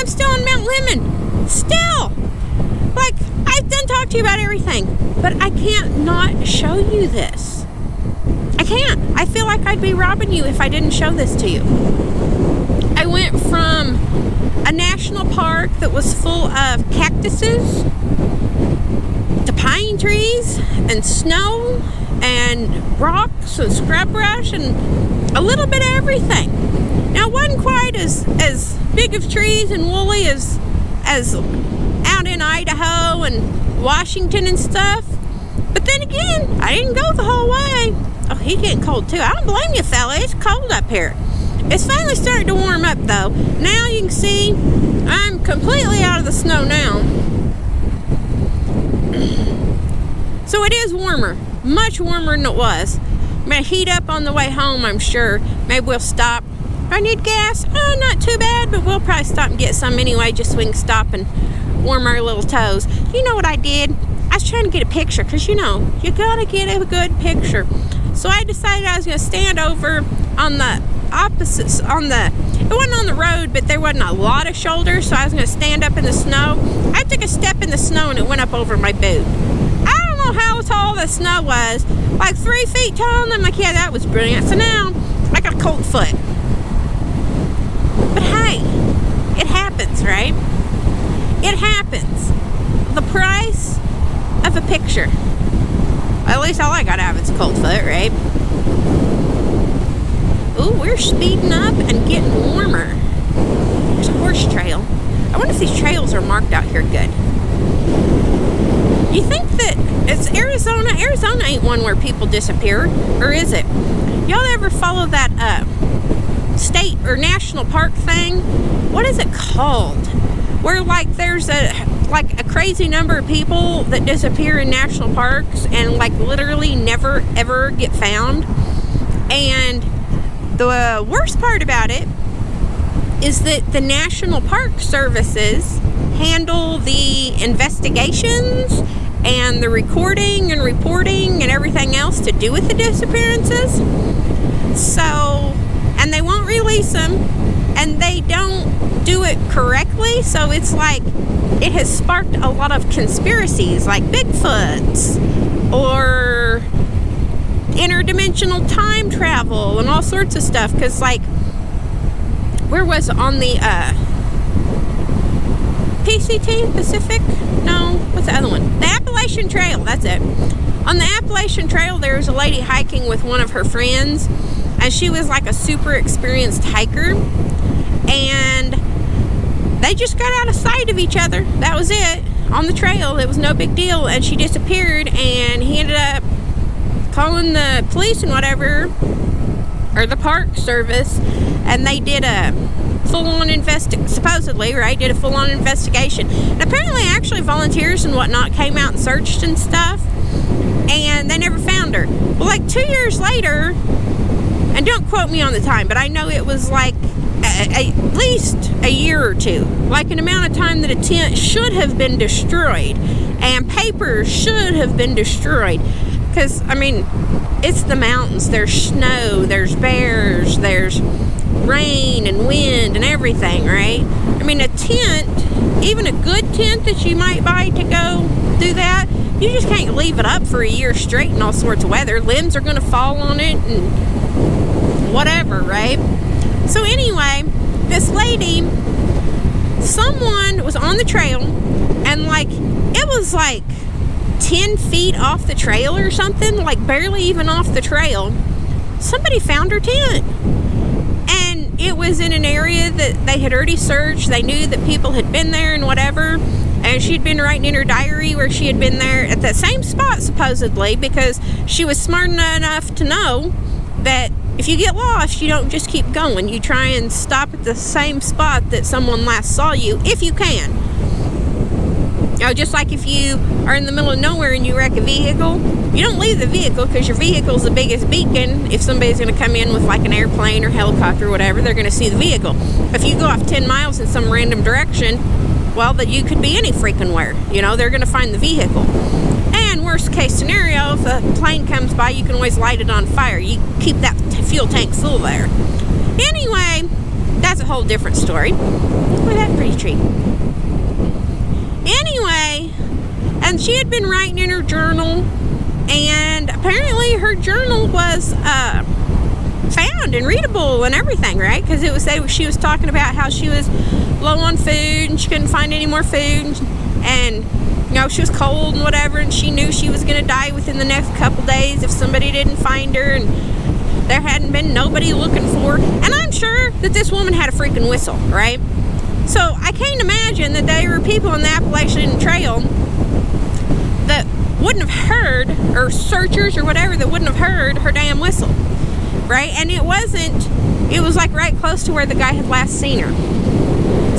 I'm still on Mount Lemmon. Still. Like, I've done talk to you about everything, but I can't not show you this. I can't. I feel like I'd be robbing you if I didn't show this to you. I went from a national park that was full of cactuses to pine trees and snow and rocks and scrub brush and a little bit of everything. Now, it wasn't quite as big of trees and woolly as out in Idaho and Washington and stuff. But then again, I didn't go the whole way. Oh, he's getting cold too. I don't blame you, fella. It's cold up here. It's finally starting to warm up though. Now you can see I'm completely out of the snow now. So it is warmer. Much warmer than it was. I'm going to heat up on the way home, I'm sure. Maybe we'll stop. I need gas. Oh, not too bad, but we'll probably stop and get some anyway, just so we can stop and warm our little toes. You know what I did? I was trying to get a picture, because you know, you gotta get a good picture. So I decided I was going to stand over on the opposites, it wasn't on the road, but there wasn't a lot of shoulders, so I was going to stand up in the snow. I took a step in the snow and it went up over my boot. I don't know how tall the snow was, like 3 feet tall, and I'm like, yeah, that was brilliant. So now I got a cold foot. But hey, it happens, right? It happens. The price of a picture. At least all I got out of it's a cold foot, right? Ooh, we're speeding up and getting warmer. There's a horse trail. I wonder if these trails are marked out here good. You think that it's Arizona? Arizona ain't one where people disappear, or is it? Y'all ever follow that state or national park thing? What is it called? Where like there's a crazy number of people that disappear in national parks and like literally never ever get found. And the worst part about it is that the National Park Services handle the investigations and the recording and reporting and everything else to do with the disappearances. So, and they won't release them, and they don't do it correctly, so it's like it has sparked a lot of conspiracies like Bigfoots or interdimensional time travel and all sorts of stuff. Because like, where was it? On the PCT Pacific? No, what's the other one? The Appalachian Trail, that's it. On the Appalachian Trail, there was a lady hiking with one of her friends, and she was like a super experienced hiker, and they just got out of sight of each other. That was it. On the trail, it was no big deal, and she disappeared, and he ended up calling the police and whatever, or the park service, and they did a full-on supposedly, right, did a full-on investigation. And apparently, actually, volunteers and whatnot came out and searched and stuff, and they never found her. Well, like 2 years later, and don't quote me on the time, but I know it was like at least a year or two, like an amount of time that a tent should have been destroyed, and papers should have been destroyed. Because, I mean, it's the mountains. There's snow, there's bears, there's rain and wind and everything, right? I mean, a tent, even a good tent that you might buy to go do that, you just can't leave it up for a year straight in all sorts of weather. Limbs are going to fall on it and whatever, right? So anyway, this lady, someone was on the trail, and like, it was like 10 feet off the trail or something, like barely even off the trail, somebody found her tent. And it was in an area that they had already searched. They knew that people had been there and whatever. And she'd been writing in her diary where she had been there at that same spot, supposedly, because she was smart enough to know that if you get lost, you don't just keep going. You try and stop at the same spot that someone last saw you, if you can. You know, just like if you are in the middle of nowhere and you wreck a vehicle, you don't leave the vehicle because your vehicle's the biggest beacon. If somebody's going to come in with like an airplane or helicopter or whatever, they're going to see the vehicle. If you go off 10 miles in some random direction, well, that you could be any freaking where. You know, they're going to find the vehicle. And worst case scenario, if a plane comes by, you can always light it on fire. You keep that fuel tank full there. Anyway, that's a whole different story. Look at that pretty tree. Anyway, and she had been writing in her journal, and apparently her journal was found and readable and everything, right? Because she was talking about how she was low on food and she couldn't find any more food, and she was cold and whatever, and she knew she was going to die within the next couple days if somebody didn't find her, and there hadn't been nobody looking for her. And I'm sure that this woman had a freaking whistle, right? So I can't imagine that there were people on the Appalachian Trail that wouldn't have heard, or searchers or whatever, that wouldn't have heard her damn whistle, right? And it was like right close to where the guy had last seen her.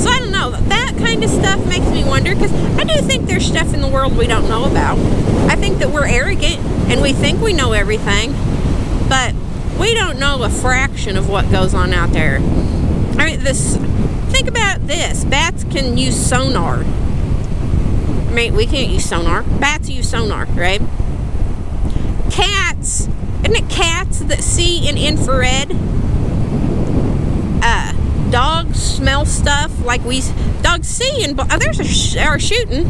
So I don't know, that kind of stuff makes me wonder, because I do think there's stuff in the world we don't know about. I think that we're arrogant and we think we know everything, but we don't know a fraction of what goes on out there. I mean, think about this. Bats can use sonar. I mean, we can't use sonar. Bats use sonar, right? Cats, isn't it cats that see in infrared? Dogs smell stuff like dogs see, and there's our shooting.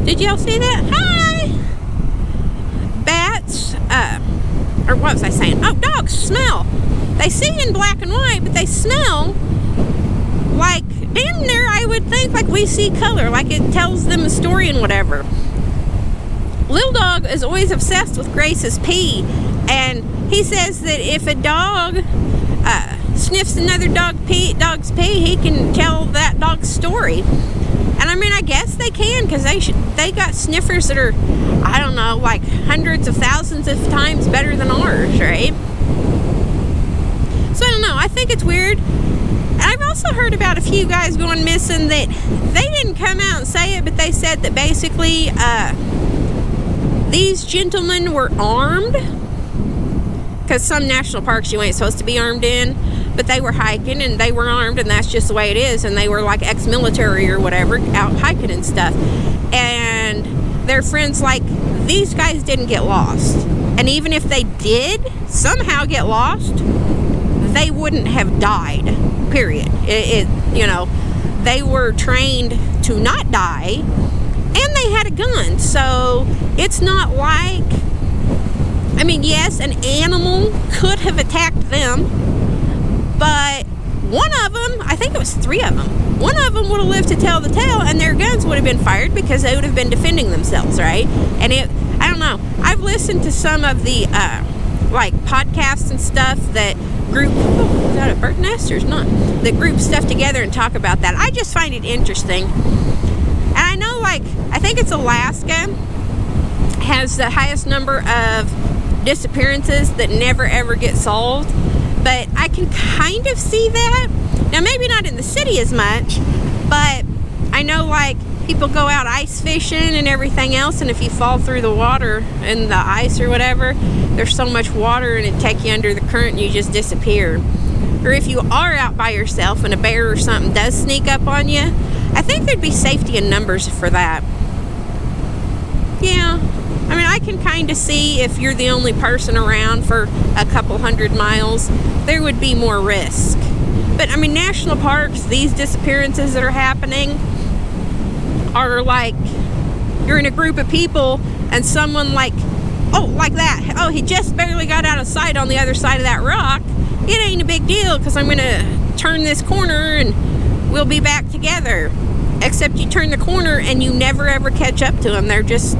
Did y'all see that? Hi! Bats, or what was I saying? Oh, dogs smell. They see in black and white, but they smell like, damn near, I would think, like we see color, like it tells them a story and whatever. Little Dog is always obsessed with Grace's pee, and he says that if a dog sniffs another dog's pee, he can tell that dog's story. And I mean, I guess they can, because they got sniffers that are, I don't know, like hundreds of thousands of times better than ours, right? So I don't know, I think it's weird. And I've also heard about a few guys going missing that they didn't come out and say it, but they said that basically these gentlemen were armed, because some national parks you ain't supposed to be armed in, but they were hiking and they were armed, and that's just the way it is, and they were like ex-military or whatever, out hiking and stuff, and their friends, like, these guys didn't get lost, and even if they did somehow get lost, they wouldn't have died, period. They were trained to not die, and they had a gun, so it's not like, I mean, yes, an animal could have attacked them, but one of them, I think it was 3 of them, one of them would have lived to tell the tale, and their guns would have been fired because they would have been defending themselves, right? And I don't know, I've listened to some of the like podcasts and stuff that group, is that a bird nest or not? That group stuff together and talk about that. I just find it interesting. And I know, like, I think it's Alaska has the highest number of disappearances that never ever get solved, but I can kind of see that. Now, maybe not in the city as much, but I know, like, people go out ice fishing and everything else, and if you fall through the water and the ice or whatever, there's so much water and it take you under the current and you just disappear. Or if you are out by yourself and a bear or something does sneak up on you, I think there'd be safety in numbers for that. Yeah, I mean, I can kind of see if you're the only person around for a couple 100 miles, there would be more risk. But I mean, national parks, these disappearances that are happening are like, you're in a group of people and someone like that, oh, he just barely got out of sight on the other side of that rock. It ain't a big deal because I'm going to turn this corner and we'll be back together. Except you turn the corner and you never ever catch up to them. They're just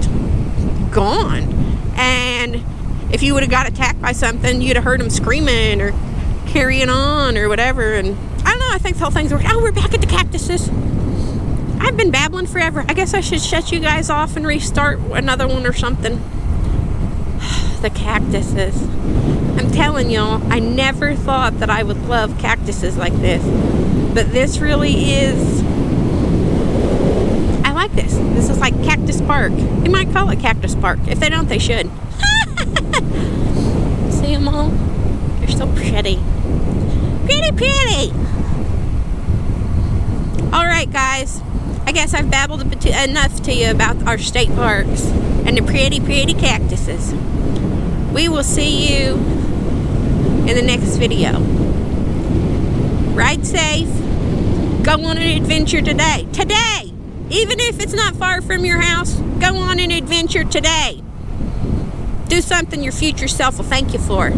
gone. And if you would have got attacked by something, you'd have heard them screaming or carrying on or whatever. And I don't know, I think the whole thing's working. Oh, we're back at the cactuses. I've been babbling forever. I guess I should shut you guys off and restart another one or something. The cactuses. I'm telling y'all, I never thought that I would love cactuses like this. But this really is... I like this. This is like Cactus Park. They might call it Cactus Park. If they don't, they should. See them all? They're so pretty. Pretty, pretty! Alright, guys. I guess I've babbled enough to you about our state parks and the pretty, pretty cactuses. We will see you in the next video. Ride safe. Go on an adventure today. Today! Even if it's not far from your house, go on an adventure today. Do something your future self will thank you for.